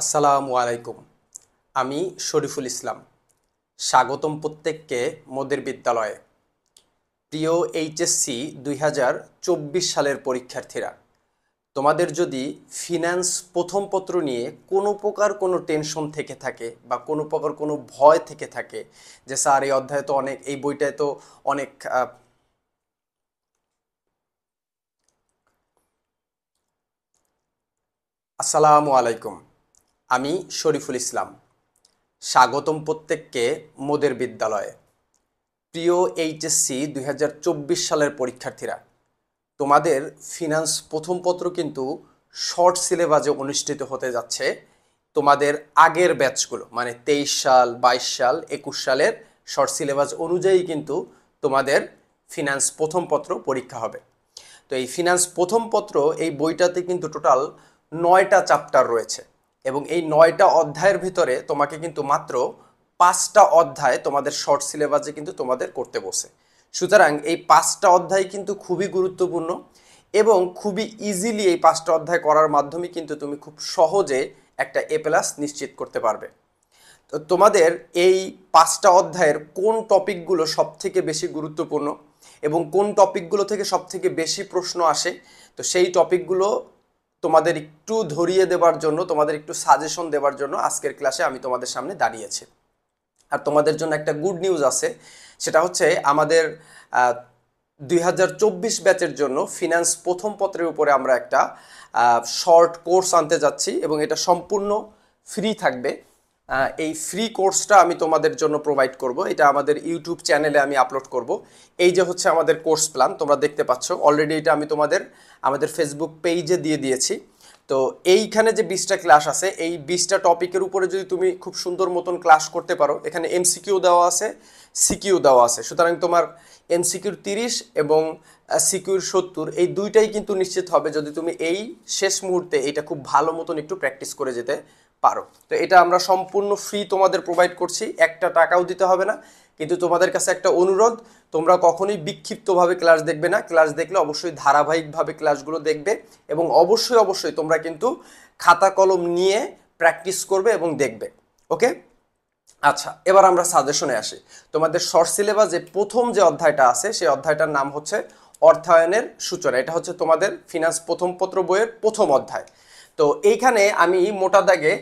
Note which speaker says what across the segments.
Speaker 1: আসসালামু আলাইকুম। আমি শরীফুল ইসলাম। স্বাগতম প্রত্যেককে মোদের বিদ্যালয়ে। প্রিয় এইচএসসি 2024 সালের পরীক্ষার্থীরা, তোমাদের যদি ফিন্যান্স প্রথম পত্র নিয়ে কোনো প্রকার কোনো টেনশন থেকে থাকে বা কোনো প্রকার কোনো ভয় থেকে থাকে যে স্যার এই অধ্যায়ে তো অনেক, এই বইটায় তো অনেক আসসালামু আলাইকুম। আমি শরীফুল ইসলাম। স্বাগতম প্রত্যেককে মোদের বিদ্যালয়ে। প্রিয় এইচএসসি 2024 সালের পরীক্ষার্থীরা, তোমাদের ফিনান্স প্রথম পত্র কিন্তু শর্ট সিলেবাসে অনুষ্ঠিত হতে যাচ্ছে। তোমাদের আগের ব্যাচগুলো মানে 23 সাল, 22 সাল, 21 সালের শর্ট সিলেবাস অনুযায়ী কিন্তু তোমাদের ফিনান্স প্রথম পত্র পরীক্ষা হবে। তো এই ফিনান্স প্রথম পত্র এই বইটাতে কিন্তু টোটাল 9টা চ্যাপ্টার রয়েছে এবং এই 9টা অধ্যায়ের ভিতরে তোমাকে কিন্তু মাত্র 5টা অধ্যায় তোমাদের শর্ট সিলেবাসে কিন্তু তোমাদের করতে বসে। সুতরাং এই 5টা অধ্যায় কিন্তু খুবই গুরুত্বপূর্ণ এবং খুবই ইজিলি এই 5টা অধ্যায় করার মাধ্যমে কিন্তু তুমি খুব সহজে একটা এ প্লাস নিশ্চিত করতে পারবে। তো তোমাদের এই 5টা অধ্যায়ের কোন টপিকগুলো সবথেকে বেশি গুরুত্বপূর্ণ এবং কোন টপিকগুলো থেকে সবথেকে বেশি প্রশ্ন আসে, তো সেই টপিকগুলো তোমাদের একটু ধরিয়ে দেওয়ার জন্য, তোমাদের একটু সাজেশন দেওয়ার জন্য আজকের ক্লাসে আমি তোমাদের সামনে দাঁড়িয়েছি। আর তোমাদের জন্য একটা গুড নিউজ আছে, সেটা হচ্ছে আমাদের 2024 ব্যাচের জন্য ফিনান্স প্রথম পত্রের উপরে আমরা একটা শর্ট কোর্স আনতে যাচ্ছি এবং এটা সম্পূর্ণ ফ্রি থাকবে। এই ফ্রি কোর্সটা আমি তোমাদের জন্য প্রোভাইড করব। এটা আমাদের ইউটিউব চ্যানেলে আমি আপলোড করব। এই যে হচ্ছে আমাদের কোর্স প্ল্যান, তোমরা দেখতে পাচ্ছ অলরেডি। এটা আমি আমাদের ফেসবুক পেজে দিয়ে দিয়েছি। তো এইখানে যে 20টা ক্লাস আছে, এই 20টা টপিকের উপরে যদি তুমি খুব সুন্দর মতন ক্লাস করতে পারো, এখানে এমসিকিউ দেওয়া আছে, সিকিউ দেওয়া আছে। সুতরাং তোমার এমসিকিউর 30 এবং সিকিউর 70, এই দুইটাই কিন্তু নিশ্চিত হবে যদি তুমি এই শেষ মুহূর্তে এটা খুব ভালো মতন একটু প্র্যাকটিস করে যেতে পারো। তো এটা আমরা সম্পূর্ণ ফ্রি তোমাদের প্রোভাইড করছি, একটা টাকাও দিতে হবে না। কিন্তু তোমাদের কাছে একটা অনুরোধ, তোমরা কখনোই বিক্ষিপ্তভাবে ক্লাস দেখবে না। ক্লাস দেখলে অবশ্যই ধারাবাহিকভাবে ক্লাসগুলো দেখবে এবং অবশ্যই তোমরা কিন্তু খাতা কলম নিয়ে প্র্যাকটিস করবে এবং দেখবে। ওকে, আচ্ছা, এবার আমরা সাজেশনে আসি। তোমাদের শর্ট সিলেবাসে প্রথম যে অধ্যায়টা আছে সেই অধ্যায়টার নাম হচ্ছে অর্থায়নের সূচনা। এটা হচ্ছে তোমাদের ফিনান্স প্রথম পত্র বইয়ের প্রথম অধ্যায়। তো এইখানে আমি মোটা দাগে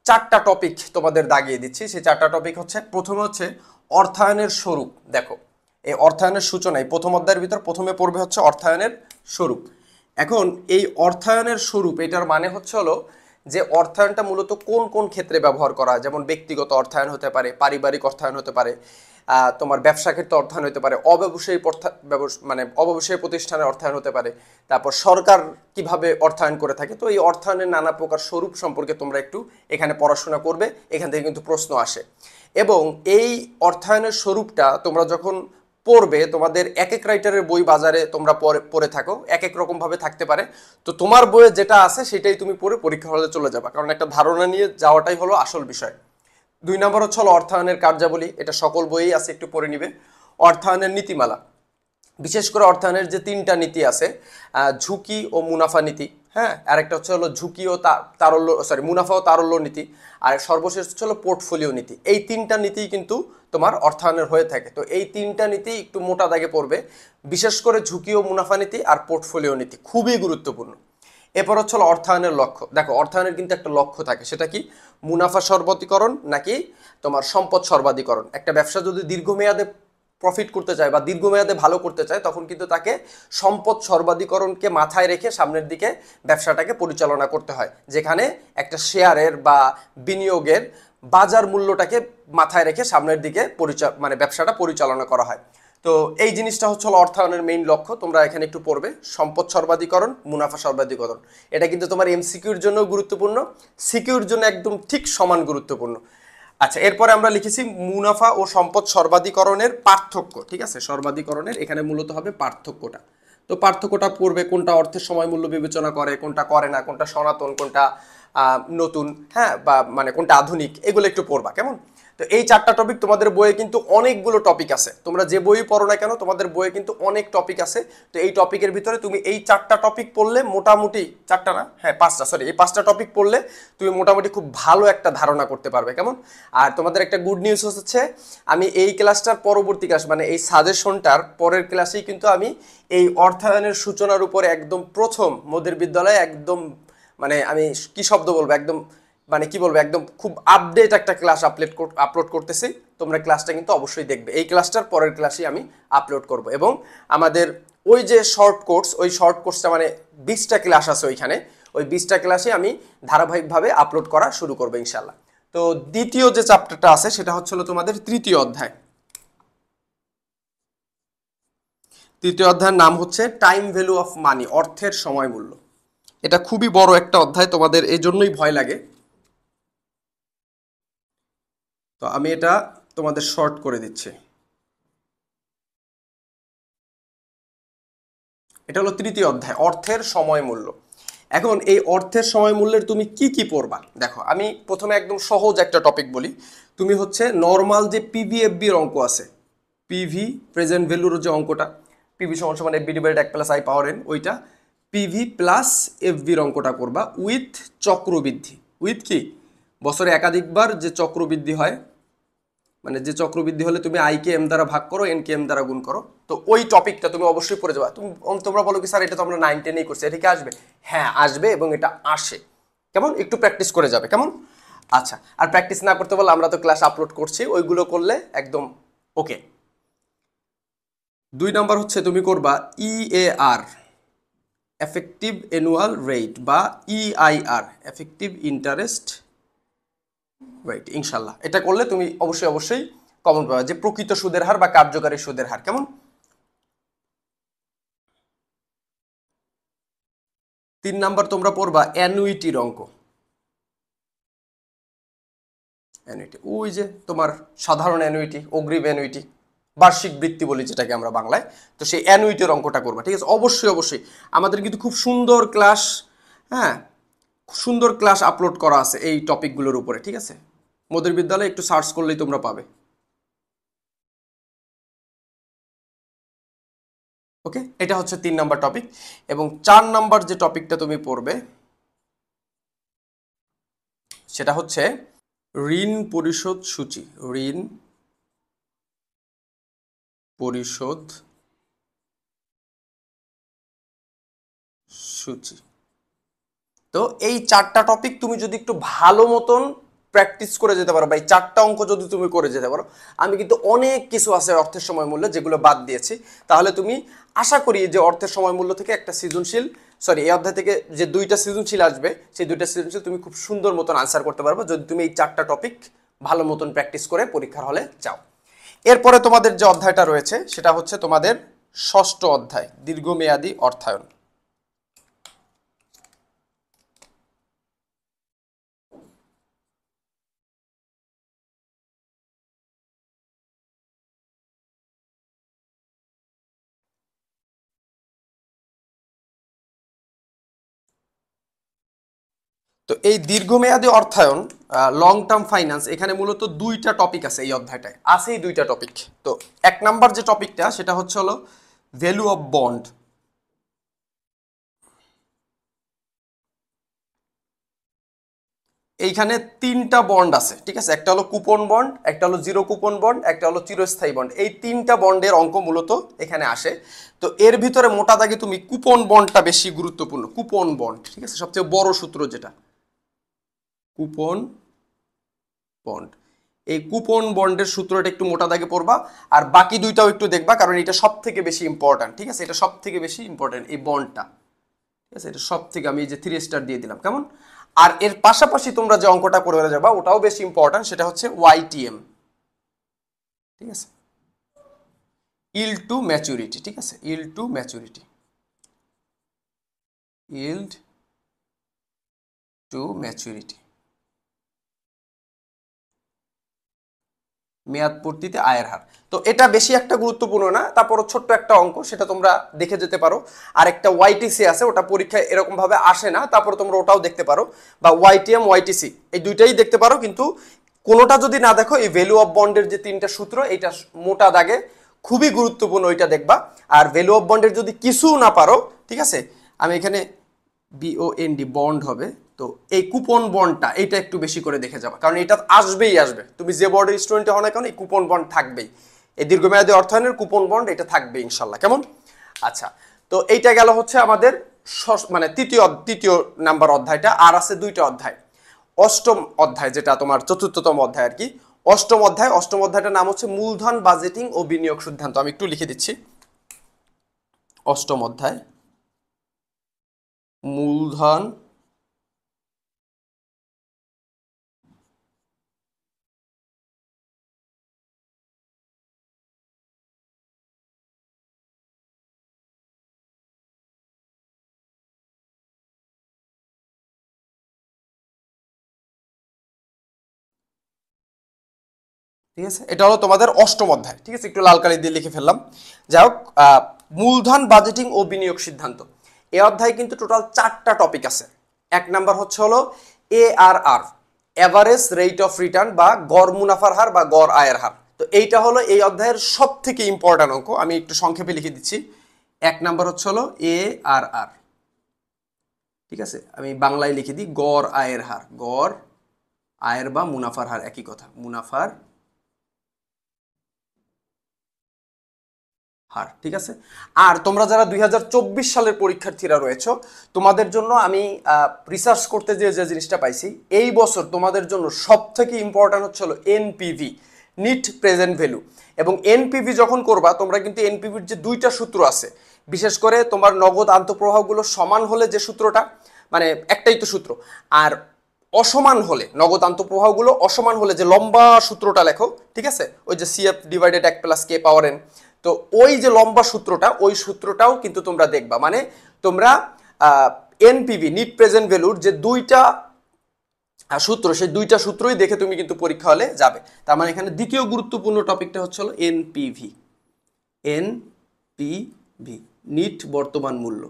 Speaker 1: 4টা টপিক তোমাদের দাগিয়ে দিচ্ছি। সেই 4টা টপিক হচ্ছে, প্রথমে হচ্ছে অর্থায়নের স্বরূপ। দেখো, এই অর্থায়নের সূচনায় প্রথম অধ্যায়ের ভিতর প্রথমে পড়বে হচ্ছে অর্থায়নের স্বরূপ। এখন এই অর্থায়নের স্বরূপ, এটার মানে হচ্ছে হলো যে অর্থায়নটা মূলত কোন কোন ক্ষেত্রে ব্যবহার করা হয়। যেমন ব্যক্তিগত অর্থায়ন হতে পারে, পারিবারিক অর্থায়ন হতে পারে, তোমার ব্যবসা ক্ষেত্রে অর্থায়ন হতে পারে, অব্যবসায়ী প্রতিষ্ঠানের অর্থায়ন হতে পারে, তারপর সরকার কিভাবে অর্থায়ন করে থাকে। তো এই অর্থায়নের নানা প্রকার স্বরূপ সম্পর্কে তোমরা একটু এখানে পড়াশোনা করবে, এখান থেকে কিন্তু প্রশ্ন আসে। এবং এই অর্থায়নের স্বরূপটা তোমরা যখন পড়বে, তোমাদের এক এক রাইটারের বই বাজারে তোমরা পড়ে থাকো, এক এক রকমভাবে থাকতে পারে। তো তোমার বইয়ে যেটা আছে সেটাই তুমি পড়ে পরীক্ষা হলে চলে যাবা, কারণ একটা ধারণা নিয়ে যাওয়াটাই হলো আসল বিষয়। 2 নম্বর হচ্ছে হলো অর্থায়নের কার্যাবলী। এটা সকল বইয়েই আছে, একটু পড়ে নিবে। অর্থায়নের নীতিমালা, বিশেষ করে অর্থায়নের যে 3টা নীতি আছে, ঝুঁকি ও মুনাফা নীতি, হ্যাঁ, আরেকটা হচ্ছে হলো ঝুঁকি ও তারল্য, মুনাফা ও তারল্য নীতি, আর সর্বশেষ হচ্ছে হলো পোর্টফোলিও নীতি। এই 3টা নীতি কিন্তু তোমার অর্থায়নের হয়ে থাকে। তো এই 3টা নীতি একটু মোটা দাগে পড়বে, বিশেষ করে ঝুঁকি ও মুনাফা নীতি আর পোর্টফোলিও নীতি খুবই গুরুত্বপূর্ণ। এরপর হচ্ছে হলো অর্থায়নের লক্ষ্য। দেখো, অর্থায়নের কিন্তু একটা লক্ষ্য থাকে, সেটা কি? মুনাফা সর্বাধিকরণ নাকি তোমার সম্পদ সর্বাধিকরণ। একটা ব্যবসা যদি দীর্ঘমেয়াদে প্রফিট করতে চায় বা দীর্ঘমেয়াদে ভালো করতে চায়, তখন কিন্তু তাকে সম্পদ সর্বাধিকরণকে মাথায় রেখে সামনের দিকে ব্যবসাটাকে পরিচালনা করতে হয়, যেখানে একটা শেয়ারের বা বিনিয়োগের বাজার মূল্যটাকে মাথায় রেখে সামনের দিকে ব্যবসাটা পরিচালনা করা হয়। তো এই জিনিসটা হচ্ছে অর্থায়নের মেইন লক্ষ্য। তোমরা এখানে একটু পড়বে সম্পদ সর্বাধিকরণ, মুনাফা সর্বাধিকরণ। এটা কিন্তু তোমার এমসিকিউর জন্য গুরুত্বপূর্ণ, সিকিউর জন্য একদম ঠিক সমান গুরুত্বপূর্ণ। আচ্ছা, এরপরে আমরা লিখেছি মুনাফা ও সম্পদ সর্বাধিকরণের পার্থক্য। ঠিক আছে, সর্বাধিকরণের এখানে মূলত হবে পার্থক্যটা। তো পার্থক্যটা পড়বে, কোনটা অর্থের সময় মূল্য বিবেচনা করে, কোনটা করে না, কোনটা সনাতন, কোনটা নতুন, হ্যাঁ, বা কোনটা আধুনিক, এগুলো একটু পড়বা, কেমন? তো এই 4টা টপিক তোমাদের বইয়ে কিন্তু অনেকগুলো টপিক আছে, তোমরা যে বই পড়ো না কেন তোমাদের বইয়ে কিন্তু অনেক টপিক আছে। তো এই টপিকের ভিতরে তুমি এই 4টা টপিক পড়লে মোটামুটি, 4টা না, হ্যাঁ 5টা, সরি এই 5টা টপিক পড়লে তুমি মোটামুটি খুব ভালো একটা ধারণা করতে পারবে, কেমন? আর তোমাদের একটা গুড নিউজ হচ্ছে, আমি এই ক্লাসটার পরবর্তী ক্লাস মানে এই সাজেশনটার পরের ক্লাসেই কিন্তু আমি এই অর্থায়নের সূচনার উপরে একদম প্রথম মোদের বিদ্যালয়ে একদম মানে আমি কি শব্দ বলবো, একদম মানে কি বলবো, একদম খুব আপডেট একটা ক্লাস আপলোড করতেছি। তোমরা ক্লাসটা কিন্তু অবশ্যই দেখবে, এই ক্লাসটার পরের ক্লাসেই আমি আপলোড করব। এবং আমাদের ওই যে শর্ট কোর্স, ওই শর্ট কোর্সটা মানে 20টা ক্লাস আছে ওইখানে, ওই 20টা ক্লাসে আমি ধারাবাহিকভাবে আপলোড করা শুরু করবো ইনশাল্লাহ। তো দ্বিতীয় যে চ্যাপ্টারটা আছে সেটা হচ্ছিল তোমাদের তৃতীয় অধ্যায়। তৃতীয় অধ্যায়ের নাম হচ্ছে টাইম ভ্যালু অফ মানি, অর্থের সময় মূল্য। এটা খুবই বড় একটা অধ্যায়, তোমাদের এই জন্যই ভয় লাগে। তো আমি এটা তোমাদের শর্ট করে দিচ্ছি। এটা হলো তৃতীয় অধ্যায়, অর্থের সময় মূল্য। এখন এই অর্থের সময় মূল্যের তুমি কি কি পড়বা দেখো, আমি প্রথমে একদম সহজ একটা টপিক বলি। তুমি হচ্ছে নর্মাল যে পিভিএফবির অঙ্ক আছে, পিভি প্রেজেন্ট ভ্যালুর যে অঙ্কটা, পিভি সমান সমান FB divided 1 + i power n, ওইটা পিভি প্লাস এফবির অঙ্কটা করবা উইথ চক্রবৃদ্ধি। উইথ কি? বছরে একাধিকবার যে চক্রবৃদ্ধি হয়, মানে যে চক্রবৃদ্ধি হলে তুমি আই কে এম দ্বারা ভাগ করো, এন কে এম দ্বারা গুণ করো, তো ওই টপিকটা তুমি অবশ্যই পড়ে যাবা। তোমরা বলো কি স্যার এটা তো আমরা 9, 10-এই করছি, এটা কি আসবে? হ্যাঁ আসবে, এবং এটা আসে। কেমন? একটু প্র্যাকটিস করে যাবে, কেমন? আচ্ছা, আর প্র্যাকটিস না করতে বললে আমরা তো ক্লাস আপলোড করছি, ওইগুলো করলে একদম ওকে। 2 নাম্বার হচ্ছে তুমি করবা ইএআর, এফেক্টিভ অ্যানুয়াল রেট, বা ইআইআর, এফেক্টিভ ইন্টারেস্ট রাইট। ইনশাল্লাহ এটা করলে তুমি অবশ্যই অবশ্যই কমন পাবে, যে প্রকৃত সুদের হার বা কার্যকারী সুদের হার, কেমন? 3 নাম্বার তোমরা পড়বা অ্যানুইটির অঙ্ক। অ্যানুইটি ওই যে তোমার সাধারণ অ্যানুইটি, অগ্রিম অ্যানুইটি, বার্ষিক বৃত্তি বলি যেটাকে আমরা বাংলায়, তো সেই অ্যানুইটির অঙ্কটা করবা, ঠিক আছে? অবশ্যই অবশ্যই আমাদের কিন্তু খুব সুন্দর ক্লাস, হ্যাঁ সুন্দর ক্লাস আপলোড করা আছে এই টপিকগুলোর উপরে, ঠিক আছে? মোদের বিদ্যালয়ে একটু সার্চ করলেই তোমরা পাবে। ওকে, এটা হচ্ছে 3 নাম্বার টপিক। এবং 4 নাম্বার যে টপিকটা তুমি পড়বে সেটা হচ্ছে ঋণ পরিশোধ সূচি। ঋণ পরিশোধ সূচি। তো এই 4টা টপিক তুমি যদি একটু ভালো মতন প্র্যাকটিস করে যেতে পারো, বা এই 4টা অঙ্ক যদি তুমি করে যেতে পারো, আমি কিন্তু অনেক কিছু আছে অর্থের সময় মূল্য যেগুলো বাদ দিয়েছি, তাহলে তুমি আশা করি যে অর্থের সময় মূল্য থেকে একটা সৃজনশীল, সরি এই অধ্যায় থেকে যে 2টা সৃজনশীল আসবে, সেই 2টা সৃজনশীল তুমি খুব সুন্দর মতন আনসার করতে পারবে যদি তুমি এই 4টা টপিক ভালো মতন প্র্যাকটিস করে পরীক্ষার হলে যাও। এরপরে তোমাদের যে অধ্যায়টা রয়েছে সেটা হচ্ছে তোমাদের 6ষ্ঠ অধ্যায়, দীর্ঘমেয়াদী অর্থায়ন। তো এই দীর্ঘমেয়াদী অর্থায়ন, লং টার্ম ফাইন্যান্স, এখানে মূলত 2টা টপিক আছে এই অধ্যায়টায়, আছে এই 2টা টপিক। তো 1 নাম্বার যে টপিকটা সেটা হচ্ছে হলো ভ্যালু অফ বন্ড। এইখানে 3টা বন্ড আছে, ঠিক আছে? একটা হলো কুপন বন্ড, একটা হলো জিরো কুপন বন্ড, একটা হলো চিরস্থায়ী বন্ড। এই 3টা বন্ডের অঙ্ক মূলত এখানে আসে। তো এর ভিতরে মোটা দাগে তুমি কুপন বন্ডটা বেশি গুরুত্বপূর্ণ, কুপন বন্ড, ঠিক আছে? সবচেয়ে বড় সূত্র যেটা কুপন বন্ড, এই কুপন বন্ডের সূত্রটা একটু মোটা দাগে পড়বা, আর বাকি 2টাও একটু দেখবা, কারণ এটা সব থেকে বেশি ইম্পর্টেন্ট, ঠিক আছে? এটা সব থেকে বেশি ইম্পর্টেন্ট এই বন্ডটা, ঠিক আছে? এটা সব থেকে, আমি এই যে 3 স্টার দিয়ে দিলাম, কেমন? আর এর পাশাপাশি তোমরা যে অঙ্কটা করে যাবা ওটাও বেশি ইম্পর্টেন্ট, সেটা হচ্ছে ওয়াইটিএম, ঠিক আছে? ইল্ড টু ম্যাচুরিটি, ঠিক আছে? Yield to maturity, yield to maturity, মেয়াদ পূর্তিতে আয়ের হার। তো এটা বেশি একটা গুরুত্বপূর্ণ না, তারপর ছোট্ট একটা অঙ্ক, সেটা তোমরা দেখে যেতে পারো। আর একটা ওয়াইটিসি আছে, ওটা পরীক্ষায় এরকম ভাবে আসে না, তারপর তোমরা ওটাও দেখতে পারো, বা ওয়াইটিএম ওয়াইটিসি এই 2টাই দেখতে পারো। কিন্তু কোনোটা যদি না দেখো, এই ভ্যালু অফ বন্ডের যে 3টা সূত্র, এটা মোটা দাগে খুবই গুরুত্বপূর্ণ, ওইটা দেখবা। আর ভ্যালু অফ বন্ডের যদি কিছু না পারো, ঠিক আছে, আমি এখানে BOND বন্ড হবে, তো এই কুপন বন্ডটা এইটা একটু বেশি করে দেখে যাবা, কারণ এটা আসবেই আসবে, তুমি যে বোর্ডের স্টুডেন্ট হও না কেন, এই কুপন বন্ড থাকবেই, এই দীর্ঘমেয়াদী অর্থায়নের কুপন বন্ড এটা থাকবে ইনশাল্লাহ। কেমন? আচ্ছা, তো এইটা গেল হচ্ছে আমাদের মানে তৃতীয় নাম্বার অধ্যায়টা। আর আছে 2টা অধ্যায়। অষ্টম অধ্যায়, যেটা তোমার 4র্থতম অধ্যায় আর কি, অষ্টম অধ্যায়টার নাম হচ্ছে মূলধন বাজেটিং ও বিনিয়োগ সিদ্ধান্ত। আমি একটু লিখে দিচ্ছি, অষ্টম অধ্যায় মূলধন ঠিক আছে, এটা হলো তোমাদের অষ্টম অধ্যায়। ঠিক আছে, একটু লাল কালি দিয়ে লিখে ফেললাম। যাই হোক, মূলধন বাজেটিং ও বিনিয়োগ সিদ্ধান্ত, এই অধ্যায়ে কিন্তু টোটাল 4টা টপিক আছে। 1 নাম্বার হচ্ছে হলো ARR, average rate of return, বা গড় মুনাফার হার বা গড় আয়ের হার। তো এইটা হলো এই অধ্যায়ের সব থেকে ইম্পর্টেন্ট অঙ্ক। আমি একটু সংক্ষেপে লিখে দিচ্ছি। 1 নাম্বার হচ্ছে হলো ARR, ঠিক আছে, আমি বাংলায় লিখে দিই গড় আয়ের হার, গড় আয়ের বা মুনাফার হার একই কথা, মুনাফার হার। ঠিক আছে, আর তোমরা যারা 2024 সালের পরীক্ষার্থীরা রয়েছে, তোমাদের জন্য আমি রিসার্চ করতে যে জিনিসটা পাইছি, এই বছর তোমাদের জন্য সব থেকে ইম্পর্টেন্ট হচ্ছে হলো NPV, নিট প্রেজেন্ট ভ্যালু। এবং NPV যখন করবা, তোমরা কিন্তু NPVর যে 2টা সূত্র আছে, বিশেষ করে তোমার নগদ আন্তঃপ্রবাহগুলো সমান হলে যে সূত্রটা, মানে একটাই তো সূত্র, আর অসমান হলে, নগদ আন্তঃপ্রবাহগুলো অসমান হলে যে লম্বা সূত্রটা লেখো, ঠিক আছে, ওই যে CF ডিভাইডেড 1 + K পাওয়ার n, তো ওই যে লম্বা সূত্রটা, ওই সূত্রটাও কিন্তু তোমরা দেখবা। মানে তোমরা NPV, নিট প্রেজেন্ট ভ্যালুর যে 2টা সূত্র, সেই 2টা সূত্রই দেখে তুমি কিন্তু পরীক্ষা হলে যাবে। তার মানে এখানে দ্বিতীয় গুরুত্বপূর্ণ টপিকটা হচ্ছে হলো NPV, নিট বর্তমান মূল্য।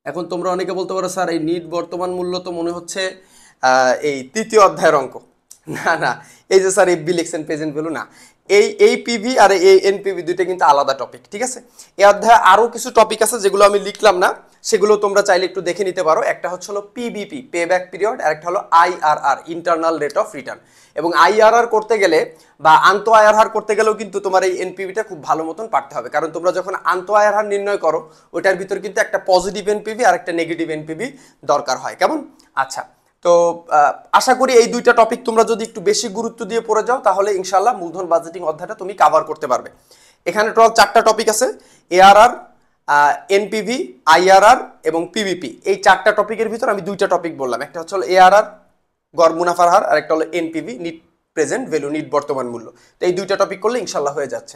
Speaker 1: এখন তোমরা অনেকে বলতে পারো, স্যার এই নিট বর্তমান মূল্য তো মনে হচ্ছে এই 3য় অধ্যায়ের অঙ্ক। না না, এই যে স্যার এফবি লিখছেন প্রেজেন্ট ভ্যালু, না, এই পিভি আর এই এনপিভি দুইটা কিন্তু আলাদা টপিক। ঠিক আছে, এই অধ্যায়ে আরো কিছু টপিক আছে যেগুলো আমি লিখলাম না, সেগুলো তোমরা চাইলে একটু দেখে নিতে পারো। একটা হচ্ছে হলো পিবিপি, পে ব্যাক পিরিয়ড, আর একটা হলো IRR, internal rate of return. এবং IRR করতে গেলে বা আন্ত আয়ের হার করতে গেলেও কিন্তু তোমার এই এনপিভিটা খুব ভালো মতন পারতে হবে, কারণ তোমরা যখন আন্ত আয়ের হার নির্ণয় করো, ওইটার ভিতর কিন্তু একটা পজিটিভ এনপিভি আর একটা নেগেটিভ এনপিভি দরকার হয়। কেমন? আচ্ছা, তো আশা করি এই 2টা টপিক তোমরা যদি একটু বেশি গুরুত্ব দিয়ে পড়ে যাও, তাহলে ইনশাআল্লাহ মূলধন বাজেটিং অধ্যায়টা তুমি কভার করতে পারবে। এখানে টোটাল 4টা টপিক আছে, ARR, NPV, IRR এবং PVP। এই 4টা টপিকের ভিতর আমি 2টা টপিক বললাম, একটা হচ্ছে হলো ARR, গড় মুনাফার হার, আর একটা হলো NPV, net present value, net বর্তমান মূল্য। তো এই 2টা টপিক করলে ইনশাআল্লাহ হয়ে যাচ্ছে।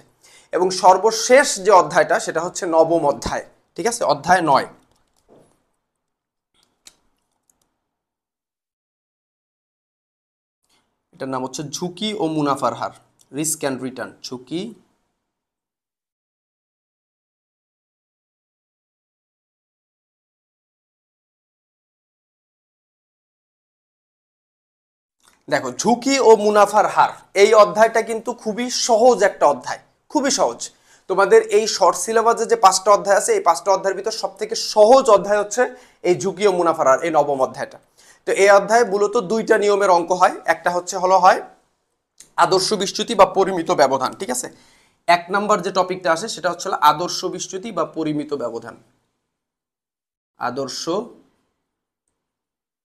Speaker 1: এবং সর্বশেষ যে অধ্যায়টা, সেটা হচ্ছে 9ম অধ্যায়। ঠিক আছে, অধ্যায় 9, এটার নাম হচ্ছে ঝুঁকি ও মুনাফার হার, রিস্ক অ্যান্ড রিটার্ন, ঝুঁকি দেখো, ঝুঁকি ও মুনাফার হার, এই অধ্যায়টা কিন্তু খুবই সহজ একটা অধ্যায়, খুবই সহজ। তোমাদের এই শর্ট সিলেবাসে যে 5টা অধ্যায় আছে, এই 5টা অধ্যায়ের ভিতর সব থেকে সহজ অধ্যায় হচ্ছে এই ঝুঁকি ও মুনাফার হার, এই 9ম অধ্যায়টা। তো এই অধ্যায়ে মূলত 2টা নিয়মের অঙ্ক হয়। একটা হচ্ছে হলো হয় আদর্শ বিচ্যুতি বা পরিমিত ব্যবধান। ঠিক আছে, 1 নাম্বার যে টপিকটা আসে সেটা হচ্ছে আদর্শ বিচ্যুতি বা পরিমিত ব্যবধান, আদর্শ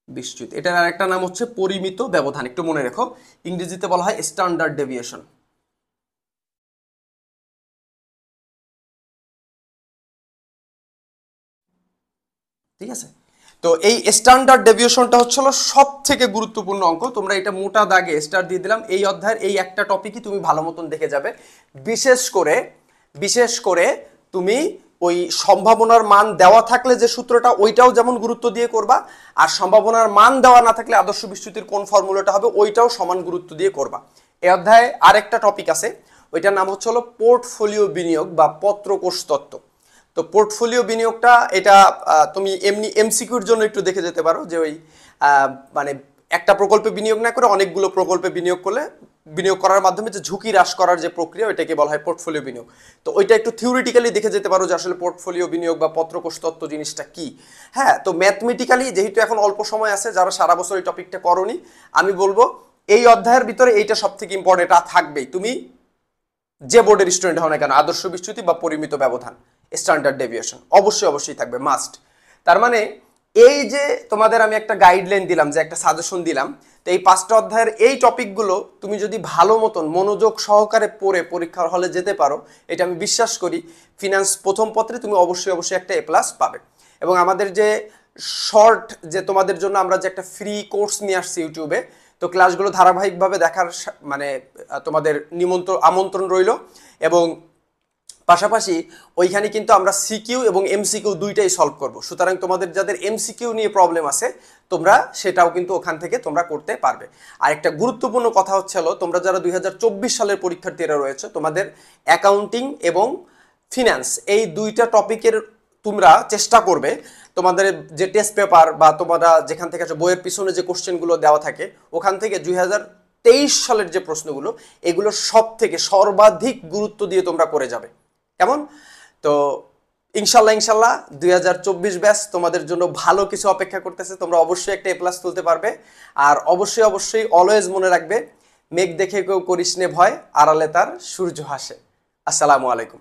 Speaker 1: বিচ্যুতি। এটার আরেকটা নাম হচ্ছে পরিমিত ব্যবধান, একটু মনে রেখো, ইংরেজিতে বলা হয় স্ট্যান্ডার্ড ডেভিয়েশন। ঠিক আছে, তো এই স্ট্যান্ডার্ড ডেভিয়েশনটা হচ্ছে সব থেকে গুরুত্বপূর্ণ অঙ্ক। তোমরা এটা মোটা দাগে স্টার দিয়ে দিলাম, এই অধ্যায়ের এই একটা টপিকই তুমি ভালো মতন দেখে যাবে। বিশেষ করে তুমি ওই সম্ভাবনার মান দেওয়া থাকলে যে সূত্রটা, ওইটাও যেমন গুরুত্ব দিয়ে করবা, আর সম্ভাবনার মান দেওয়া না থাকলে আদর্শ বিচ্যুতির কোন ফর্মুলাটা হবে, ওইটাও সমান গুরুত্ব দিয়ে করবা। এই অধ্যায়ে আরেকটা টপিক আছে, ওইটার নাম হচ্ছে হলো পোর্টফোলিও বিনিয়োগ বা পত্রকোষ তত্ত্ব। তো পোর্টফোলিও বিনিয়োগটা এটা তুমি এমনি এমসিকিউর জন্য একটু দেখে যেতে পারো যে ওই মানে একটা প্রকল্পে বিনিয়োগ না করে অনেকগুলো প্রকল্পে বিনিয়োগ করার মাধ্যমে যে ঝুঁকি হ্রাস করার যে প্রক্রিয়া ওইটাকে বলা হয় পোর্টফোলিও বিনিয়োগ। তো ওইটা একটু থিওরিটিক্যালি দেখে যেতে পারো যে আসলে পোর্টফোলিও বিনিয়োগ বা পত্রকোষ তত্ত্ব জিনিসটা কি। হ্যাঁ, তো ম্যাথমেটিক্যালি যেহেতু এখন অল্প সময় আছে, যারা সারা বছর এই টপিকটা করনি, আমি বলবো এই অধ্যায়ের ভিতরে এইটা সব থেকে ইম্পর্টেন্ট থাকবেই। তুমি যে বোর্ডের স্টুডেন্ট হও না কেন, আদর্শ বিচ্যুতি বা পরিমিত ব্যবধান, স্ট্যান্ডার্ড ডেভিয়েশন অবশ্যই থাকবে, মাস্ট। তার মানে এই যে তোমাদের আমি একটা গাইডলাইন দিলাম, যে একটা সাজেশন দিলাম, তো এই 5টা অধ্যায়ের এই টপিকগুলো তুমি যদি ভালো মতন মনোযোগ সহকারে পড়ে পরীক্ষার হলে যেতে পারো, এটা আমি বিশ্বাস করি ফিনান্স প্রথম পত্রে তুমি অবশ্যই একটা A+ পাবে। এবং আমাদের যে শর্ট, যে তোমাদের জন্য আমরা যে একটা ফ্রি কোর্স নিয়ে আসছি ইউটিউবে, তো ক্লাসগুলো ধারাবাহিকভাবে দেখার মানে তোমাদের আমন্ত্রণ রইল। এবং পাশাপাশি ওইখানে কিন্তু আমরা সিকিউ এবং এমসিকিউ দুইটাই সলভ করব। সুতরাং তোমাদের যাদের এমসিকিউ নিয়ে প্রবলেম আছে, তোমরা সেটাও কিন্তু ওখান থেকে তোমরা করতে পারবে। আর একটা গুরুত্বপূর্ণ কথা হচ্ছে হলো, তোমরা যারা 2024 সালের পরীক্ষার্থীরা রয়েছে, তোমাদের অ্যাকাউন্টিং এবং ফিনান্স এই দুইটা টপিকের তোমরা চেষ্টা করবে তোমাদের যে টেস্ট পেপার বা তোমরা যেখান থেকে বইয়ের পিছনে যে কোশ্চেনগুলো দেওয়া থাকে, ওখান থেকে 2023 সালের যে প্রশ্নগুলো, এগুলো সব থেকে সর্বাধিক গুরুত্ব দিয়ে তোমরা করে যাবে। কেমন? তো ইনশাল্লাহ 2024 ব্যাচ তোমাদের জন্য ভালো কিছু অপেক্ষা করতেছে। তোমরা অবশ্যই একটা A+ তুলতে পারবে। আর অবশ্যই অলওয়েজ মনে রাখবে, মেঘ দেখে কেউ করিস নে ভয়, আড়ালে তার সূর্য হাসে। আসসালামু আলাইকুম।